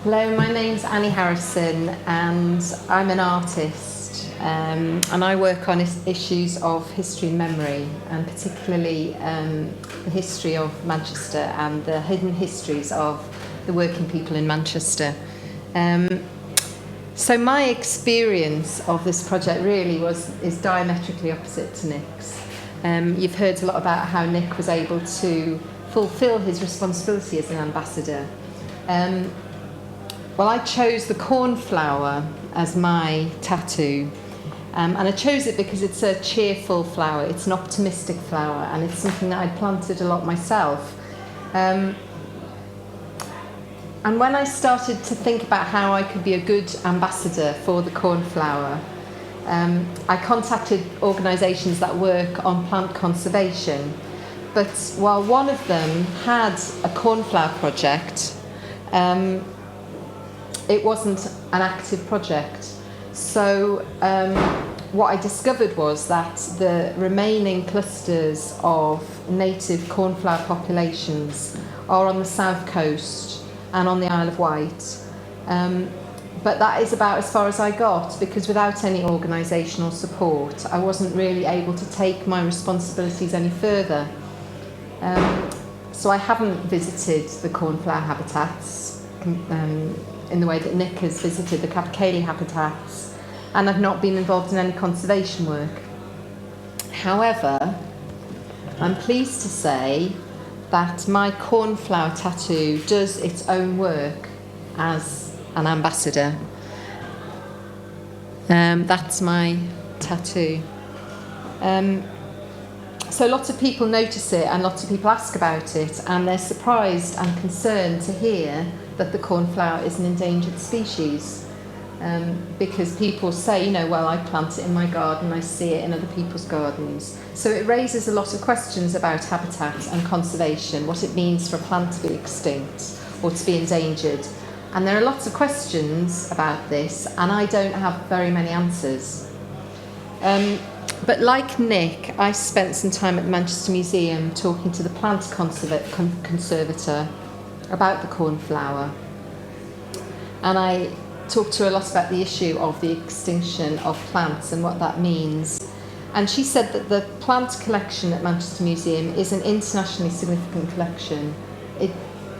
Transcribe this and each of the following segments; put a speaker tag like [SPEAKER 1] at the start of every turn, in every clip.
[SPEAKER 1] Hello, my name's Annie Harrison and I'm an artist and I work on issues of history and memory, and particularly the history of Manchester and the hidden histories of the working people in Manchester. So my experience of this project really is diametrically opposite to Nick's. You've heard a lot about how Nick was able to fulfil his responsibility as an ambassador. Well, I chose the cornflower as my tattoo, and I chose it because it's a cheerful flower, it's an optimistic flower, and it's something that I'd planted a lot myself. And when I started to think about how I could be a good ambassador for the cornflower, I contacted organisations that work on plant conservation. But while one of them had a cornflower project, it wasn't an active project. So what I discovered was that the remaining clusters of native cornflower populations are on the south coast and on the Isle of Wight. But that is about as far as I got, because without any organisational support, I wasn't really able to take my responsibilities any further. So I haven't visited the cornflower habitats in the way that Nick has visited the capercaillie habitats, and I've not been involved in any conservation work. However, I'm pleased to say that my cornflower tattoo does its own work as an ambassador. That's my tattoo. So lots of people notice it and lots of people ask about it, and they're surprised and concerned to hear that the cornflower is an endangered species, because people say, well, I plant it in my garden, I see it in other people's gardens. So it raises a lot of questions about habitat and conservation, what it means for a plant to be extinct or to be endangered. And there are lots of questions about this, and I don't have very many answers. But like Nick, I spent some time at the Manchester Museum talking to the plant conservator about the cornflower. And I talked to her a lot about the issue of the extinction of plants and what that means. And she said that the plant collection at Manchester Museum is an internationally significant collection.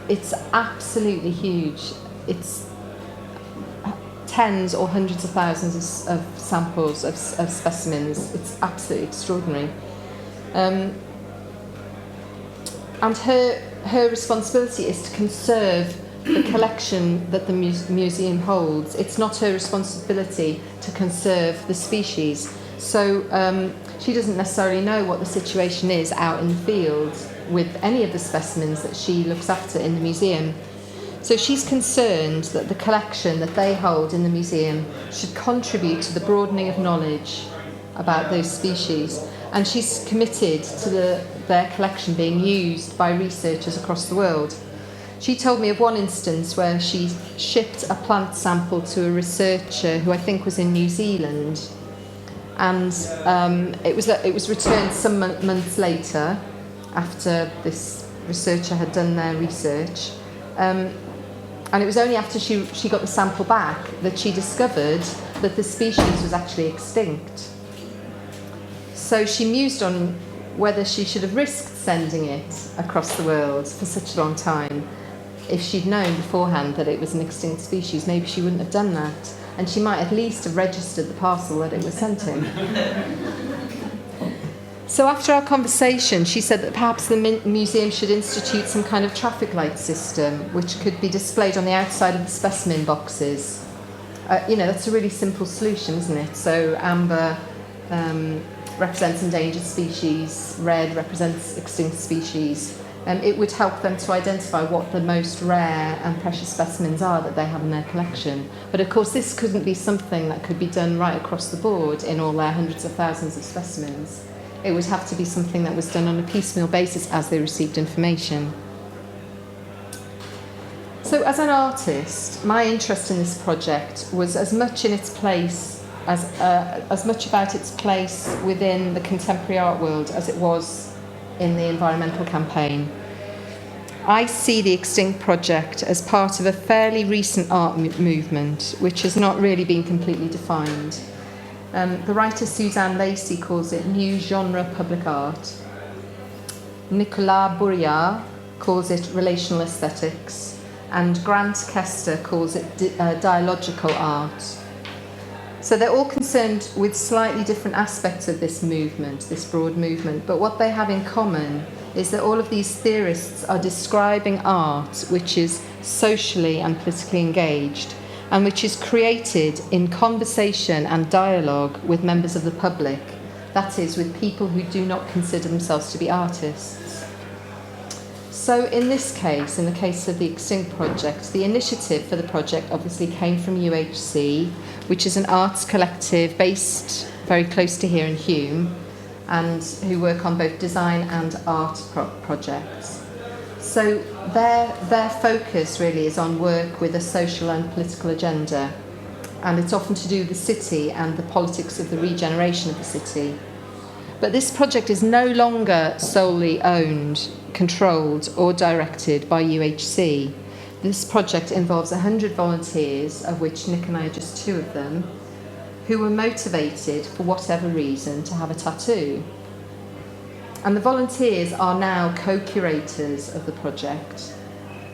[SPEAKER 1] It's absolutely huge. It's tens or hundreds of thousands of samples of specimens. It's absolutely extraordinary. And her responsibility is to conserve the collection that the museum holds. It's not her responsibility to conserve the species. So she doesn't necessarily know what the situation is out in the field with any of the specimens that she looks after in the museum. So she's concerned that the collection that they hold in the museum should contribute to the broadening of knowledge about those species. And she's committed to their collection being used by researchers across the world. She told me of one instance where she shipped a plant sample to a researcher who I think was in New Zealand. And it was returned some months later, after this researcher had done their research. And it was only after she got the sample back that she discovered that the species was actually extinct. So she mused on whether she should have risked sending it across the world for such a long time. If she'd known beforehand that it was an extinct species, maybe she wouldn't have done that. And she might at least have registered the parcel that it was sent in. So after our conversation, she said that perhaps the museum should institute some kind of traffic light system which could be displayed on the outside of the specimen boxes. That's a really simple solution, isn't it? So amber represents endangered species, red represents extinct species. It would help them to identify what the most rare and precious specimens are that they have in their collection. But of course, this couldn't be something that could be done right across the board in all their hundreds of thousands of specimens. It would have to be something that was done on a piecemeal basis as they received information. So as an artist, my interest in this project was as much in its place as much about its place within the contemporary art world as it was in the environmental campaign. I see the ExtInked project as part of a fairly recent art movement, which has not really been completely defined. The writer Suzanne Lacey calls it new genre public art. Nicolas Bourriard calls it relational aesthetics, and Grant Kester calls it dialogical art. So they're all concerned with slightly different aspects of this movement, this broad movement, but what they have in common is that all of these theorists are describing art which is socially and politically engaged and which is created in conversation and dialogue with members of the public, that is, with people who do not consider themselves to be artists. So in this case, in the case of the ExtInked project, the initiative for the project obviously came from UHC, which is an arts collective based very close to here in Hume, and who work on both design and art projects. So their focus really is on work with a social and political agenda, and it's often to do with the city and the politics of the regeneration of the city. But this project is no longer solely owned, controlled or directed by UHC. This project involves 100 volunteers, of which Nick and I are just 2 of them, who were motivated, for whatever reason, to have a tattoo. And the volunteers are now co-curators of the project,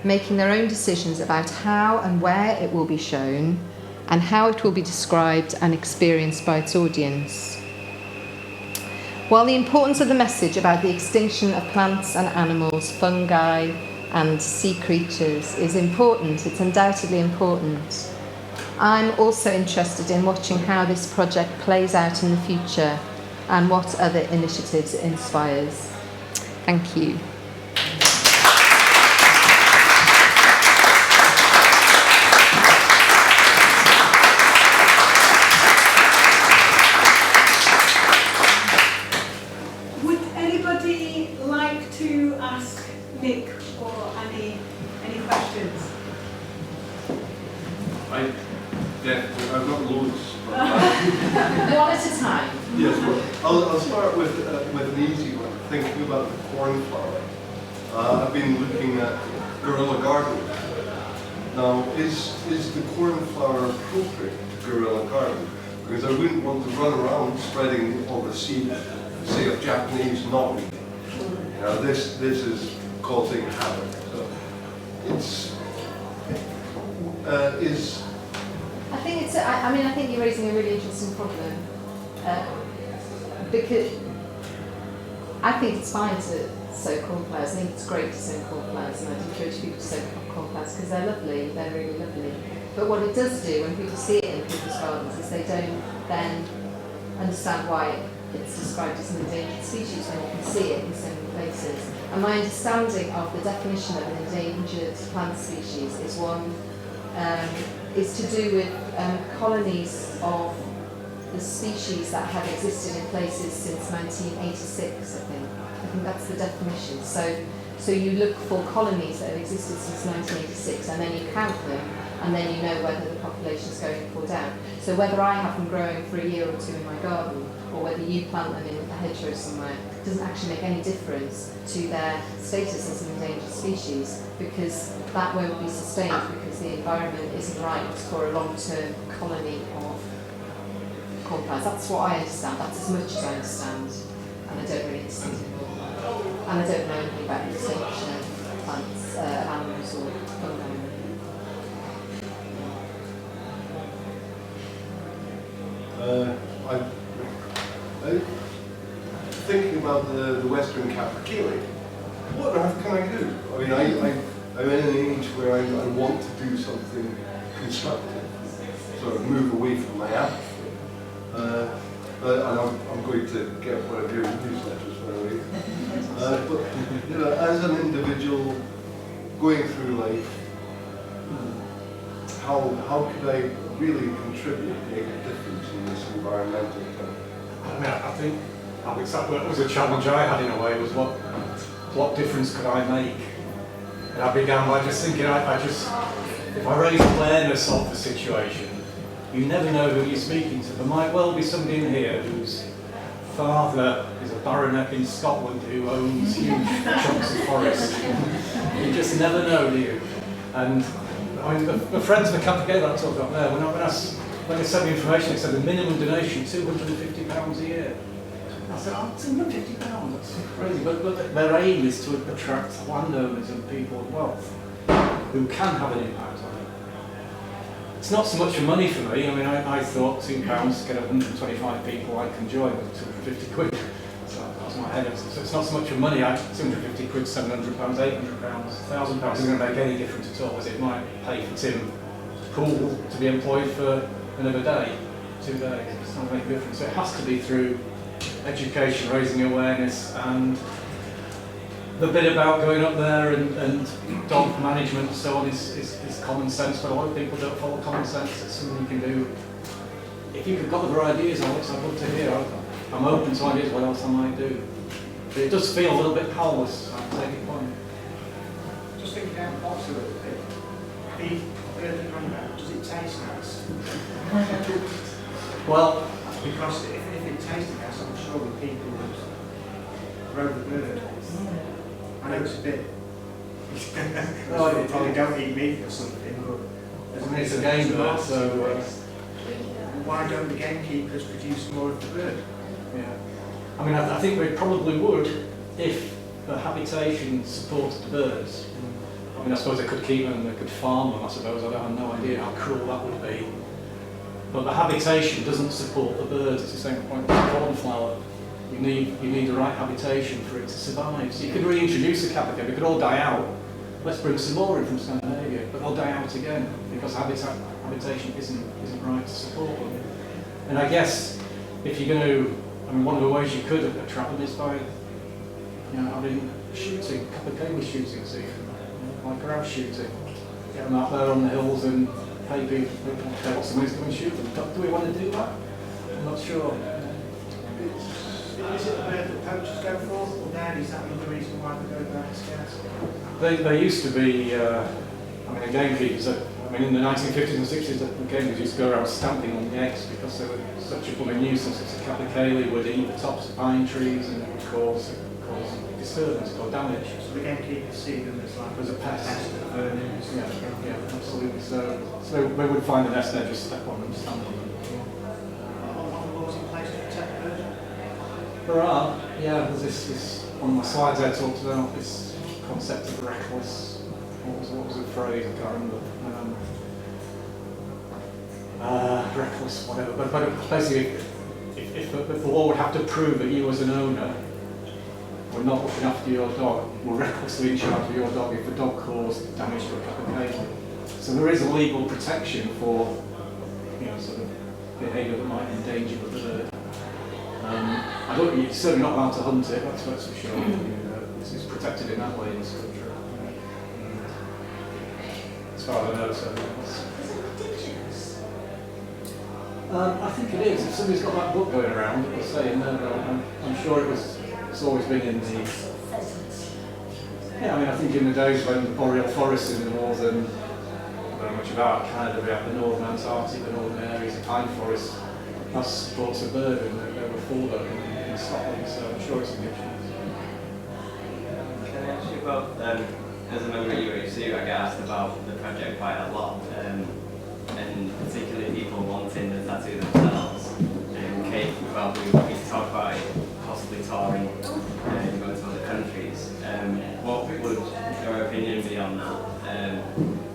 [SPEAKER 1] making their own decisions about how and where it will be shown and how it will be described and experienced by its audience. While the importance of the message about the extinction of plants and animals, fungi and sea creatures is important, it's undoubtedly important, I'm also interested in watching how this project plays out in the future and what other initiatives it inspires. Thank you.
[SPEAKER 2] Would anybody like to ask Nick or any questions?
[SPEAKER 3] I've got loads.
[SPEAKER 1] One at a time.
[SPEAKER 3] Yes, well, I'll start with an easy one. Thinking about the cornflower. I've been looking at guerrilla gardening. Now, is the cornflower appropriate to guerrilla garden? Because I wouldn't want to run around spreading all the seed, say, of Japanese knotweed. You know, this is causing havoc. So it's
[SPEAKER 1] I think you're raising a really interesting problem, because I think it's fine to sow cornflowers. I think it's great to sow cornflowers, and I'd encourage people to sow cornflowers because they're lovely, they're really lovely. But what it does do when people see it in people's gardens is they don't then understand why it's described as an endangered species when you can see it in so many places. And my understanding of the definition of an endangered plant species is to do with colonies of the species that have existed in places since 1986, I think that's the definition. So you look for colonies that have existed since 1986, and then you count them, and then you know whether the population is going up or down. So whether I have them growing for a year or 2 in my garden, or whether you plant them in a hedgerow somewhere, doesn't actually make any difference to their status as an endangered species, because that won't be sustained because the environment isn't right for a long-term colony of cornflowers. That's what I understand. That's as much as I understand, and I don't really understand it more. And I don't know anything about the extinction of plants, animals, or fungi.
[SPEAKER 3] I'm thinking about the Western Capercaillie. What on earth can I do? I mean, I'm in an age where I want to do something constructive, sort of move away from my apathy. And I'm going to get one of your newsletters when I read. But you know, as an individual going through life, how could I really contribute, make a difference in this environmental term?
[SPEAKER 4] I mean, I think that was a challenge I had in a way, was what difference could I make? And I began by just thinking, if I raise awareness of the situation, you never know who you're speaking to. There might well be somebody in here whose father is a baronet in Scotland who owns huge chunks of forest. You just never know, do you? And I mean, the friends of the Capicola I talked about there, when they sent me information, they said the minimum donation £250 a year. I said, oh, £250, that's crazy. But their aim is to attract landowners and people of wealth who can have an impact on it. It's not so much for money for me. I mean, I thought £2 to get 125 people I can join with 250 quid. So that was my head. So it's not so much for money. 250 quid, £700, £800, £1,000 isn't going to make any difference at all, as it might pay for Tim Poole to be employed for another day, 2 days. It's not going to make a difference. So it has to be through education, raising awareness, and the bit about going up there and dog management and so on is common sense, but a lot of people don't follow common sense. It's something you can do. If you've got other ideas, Alex, I'd love to hear. I'm open to ideas what else I might do. But it does feel a little bit powerless, I take your point.
[SPEAKER 5] Just thinking out the box a little bit. The bird and runback, does it taste nice?
[SPEAKER 4] Well,
[SPEAKER 5] Because if it tasted nice, I'm sure the people would grow the bird. I know it's a bit.
[SPEAKER 4] No,
[SPEAKER 5] They probably don't eat meat or something, but
[SPEAKER 4] I mean, it's a game bird, so
[SPEAKER 5] why don't the gamekeepers produce more of the bird?
[SPEAKER 4] yeah. I mean, I think we probably would if the habitation supported the birds. I mean, I suppose they could keep them, they could farm them, I suppose. I have no idea how cruel that would be. But the habitation doesn't support the birds. It's the same point with the cornflower. You need the right habitation for it to survive. So you could reintroduce the capicola. They could all die out. Let's bring some more in from Scandinavia, but they'll die out again because habitation isn't right to support them. And I guess if you're going to, I mean, one of the ways you could attract them is by, having shooting, capicola shooting season, like grouse shooting. Get them out there on the hills and pay people, pay lots of money to come and shoot them. Do we want to do that? I'm not sure.
[SPEAKER 5] Is it the bird that poachers go for? Or now is that another reason why they go down scouts?
[SPEAKER 4] They used to be, the gamekeepers, in the 1950s and 60s, the gamekeepers used to go around stamping on the eggs because they were such a blooming nuisance. It's a capicola would eat the tops of pine trees and it would cause disturbance, cause damage.
[SPEAKER 5] So the gamekeepers see them as like
[SPEAKER 4] As a pest.
[SPEAKER 5] of vermin.
[SPEAKER 4] Yeah, absolutely. So they would find a nest there, just step on them, stamp on them.
[SPEAKER 5] Are laws in place to protect birds?
[SPEAKER 4] There are, yeah, there's this one of my slides I talked about, this concept of reckless, what was the phrase, I can't remember. Reckless, whatever, but basically if the law would have to prove that you as an owner were not looking after your dog, were recklessly in charge of your dog if the dog caused damage to a capicola. So there is a legal protection for, sort of behaviour that might endanger the bird. You're certainly not allowed to hunt it, that's for sure. It's protected in that way in this country. As far as I know, so. I think it is. If somebody's got that book going around, it was saying there, I'm sure it's always been in the. Yeah, I think in the days when the boreal forests in the northern, I don't know much about Canada, about the northern Antarctic and northern areas of pine forests, that supports a bird, and they were for that in Scotland, so I'm sure it's a good chance.
[SPEAKER 6] Can I ask you about, as a member of UHC, I get asked about the project quite a lot, and particularly people wanting the tattoo themselves. Kate, we talk about it possibly touring and going to other countries. What would your opinion be on that?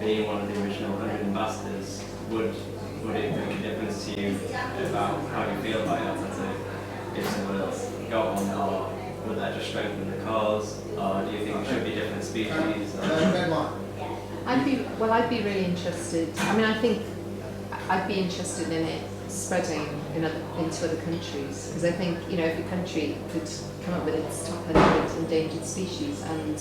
[SPEAKER 6] Being one of the original 100 ambassadors, would it make a difference to you about how you feel about your tattoo? If someone else got one, or would that just strengthen the cause? Or do you think it should be different species?
[SPEAKER 1] I'd be really interested. I think I'd be interested in it spreading into other countries, because I think, if a country could come up with its top 100 endangered species, and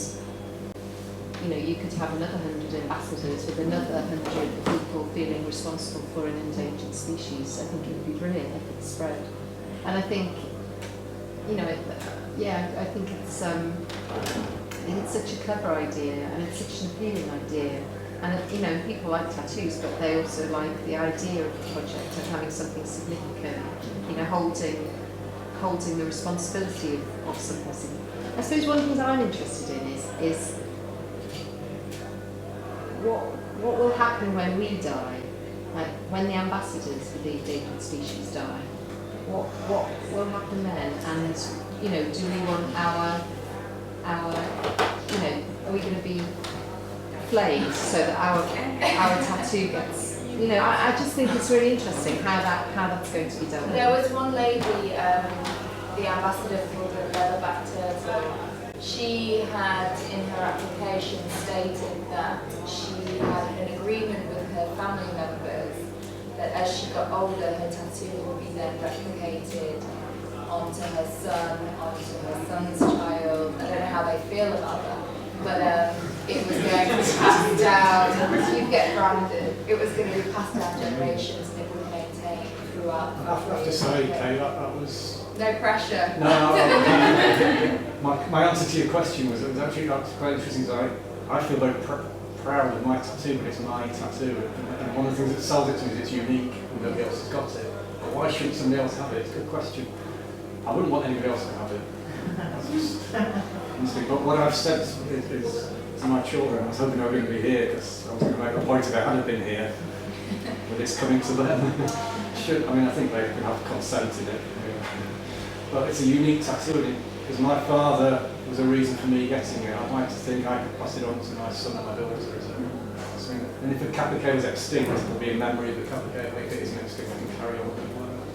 [SPEAKER 1] you could have another 100 ambassadors with another 100 people feeling responsible for an endangered species, I think it would be brilliant if it spread. And I think, I think it's such a clever idea, and it's such an appealing idea. And people like tattoos, but they also like the idea of the project of having something significant, holding the responsibility of something. I suppose one of the things I'm interested in is what will happen when we die? Like when the ambassadors for the endangered species die, what will happen then? And you know, do we want our you know, are we going to be flayed so that our tattoo gets? You know, I just think it's really interesting how that's going to be done.
[SPEAKER 7] There was one lady, the ambassador for the leatherback turtle. She had in her application stated that she had an agreement with her family members that as she got older, her tattoo would be then replicated onto her son, onto her son's child. I don't know how they feel about that, but it was going to be passed down. You'd get branded. It was going to be passed down generations, and it would maintain throughout.
[SPEAKER 4] I have to say, Kay, that was.
[SPEAKER 7] No pressure.
[SPEAKER 4] No. My answer to your question was, it was actually quite interesting. I feel very proud of my tattoo, but it's my tattoo, and one of the things that sells it to me is it's unique and nobody else has got it. But why shouldn't somebody else have it? It's a good question. I wouldn't want anybody else to have it. That's just instinct. But what I've said is to my children, I was hoping they were going to be here because I was going to make a point of it had it been here, but it's coming to them. I think they can have consent in it. But it's a unique tattoo, because my father was a reason for me getting it. I'd like to think I could pass it on to my son and my daughter. And if the Kappa K was extinct, it would be a memory of the Kappa K. If it isn't extinct, I can carry on with it.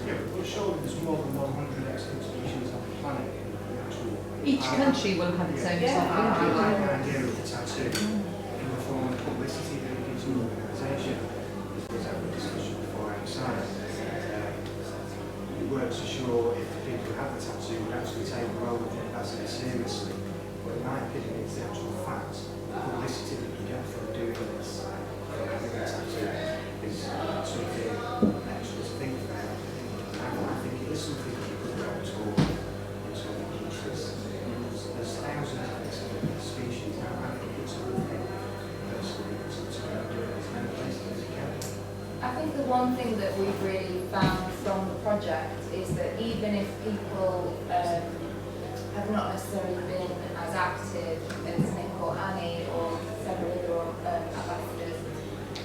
[SPEAKER 5] Yeah, but surely there's more than 100 extinct species on the planet.
[SPEAKER 1] Each country will have its own
[SPEAKER 5] I
[SPEAKER 1] sort
[SPEAKER 5] like the idea of the tattoo in the form of publicity that it gives an organisation. There's that discussion before outside. We weren't so sure if the people who have the tattoo would actually take the role of the ambassador seriously. But in my opinion, it's the actual facts. The publicity that you get from doing this, having a tattoo, is something extra to think about. And I think it is something that you could go toward in some countries. There's thousands of extinct species. I think it's a good thing. Personally, it's to do it as many places as you can.
[SPEAKER 7] I think the one thing that we've really found from the project is that even if people have not necessarily been as active as Nick or Annie or several other ambassadors,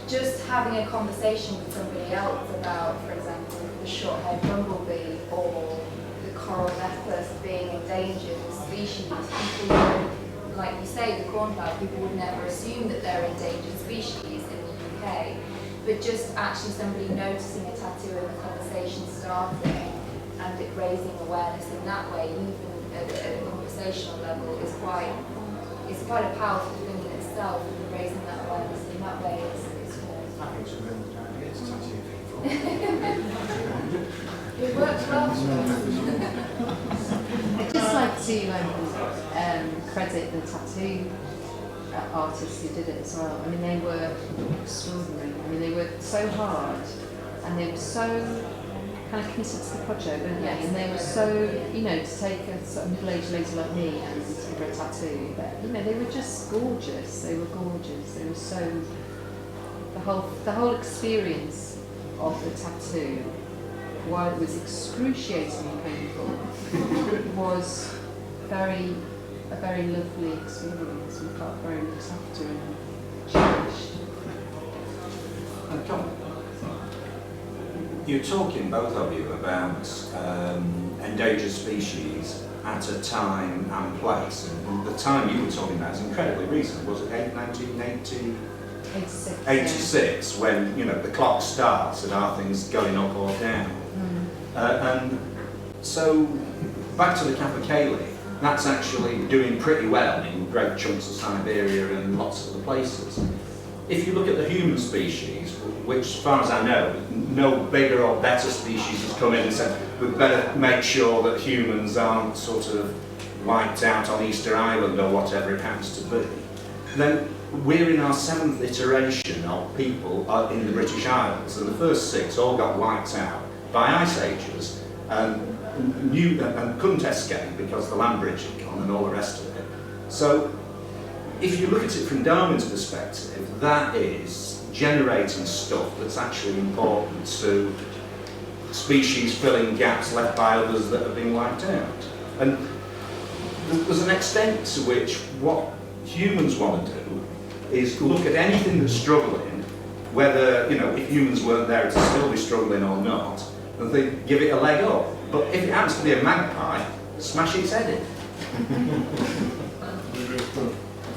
[SPEAKER 7] just having a conversation with somebody else about, for example, the short-haired bumblebee or the coral necklace being endangered species, people would, like you say, the cornflower, people would never assume that they're endangered species in the UK. But just actually somebody noticing a tattoo and the conversation starting and it raising awareness in that way, even at a conversational level, is quite a powerful thing in itself. And raising that awareness in that way is
[SPEAKER 5] I think it's a really good idea to tattoo people.
[SPEAKER 7] it works well.
[SPEAKER 1] I'd just like to credit the tattoo artists who did it as well. I mean, they were extraordinary. I mean, they worked so hard and they were so kind of committed to the project, weren't they? And they were so, you know, to take a sort of middle-aged lady like me and give her a tattoo. But, you know, they were just gorgeous. They were gorgeous. They were so, the whole experience of the tattoo, while it was excruciatingly painful, was a very lovely experience. We felt very looked after and cherished.
[SPEAKER 8] You're talking, both of you, about endangered species at a time and place. And the time you were talking about is incredibly recent. Was it 1980? 86, when, you know, the clock starts and are things going up or down. And so, back to the Kappa K, that's actually doing pretty well in great chunks of Siberia and lots of other places. If you look at the human species, which as far as I know, no bigger or better species has come in and said, we'd better make sure that humans aren't sort of wiped out on Easter Island or whatever it happens to be, then we're in our 7th iteration of people in the British Isles, and the first 6 all got wiped out by ice ages and couldn't escape because the land bridge had gone and all the rest of it. So if you look at it from Darwin's perspective, that is generating stuff that's actually important to species filling gaps left by others that have been wiped out. And there's an extent to which what humans want to do is look at anything that's struggling, whether, you know, if humans weren't there it'd still be struggling or not, and think, give it a leg up. But if it happens to be a magpie, smash its head in.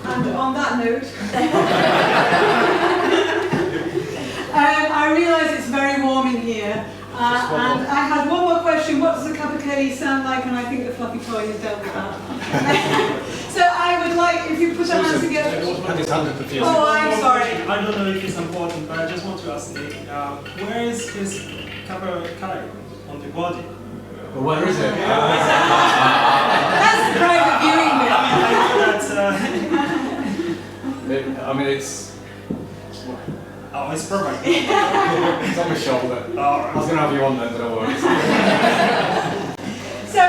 [SPEAKER 2] And on that note, I realise it's very warm in here, and I had one more question. What does a cup of curry sound like? And I think the fluffy toy has dealt with that. So I would like, if you put your hands together. Oh, I'm sorry.
[SPEAKER 9] I don't know if it's important, but I just want to ask Nick, where is his cup of curry on the body?
[SPEAKER 4] Well, where is it?
[SPEAKER 2] That's the private viewing bit.
[SPEAKER 4] I mean, it's
[SPEAKER 9] Oh, it's perfect.
[SPEAKER 4] it's on my shoulder. I was going to have you on then, but don't worry.
[SPEAKER 2] So,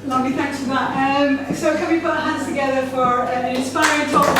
[SPEAKER 2] lovely, thanks for that. So can we put our hands together for an inspiring talk?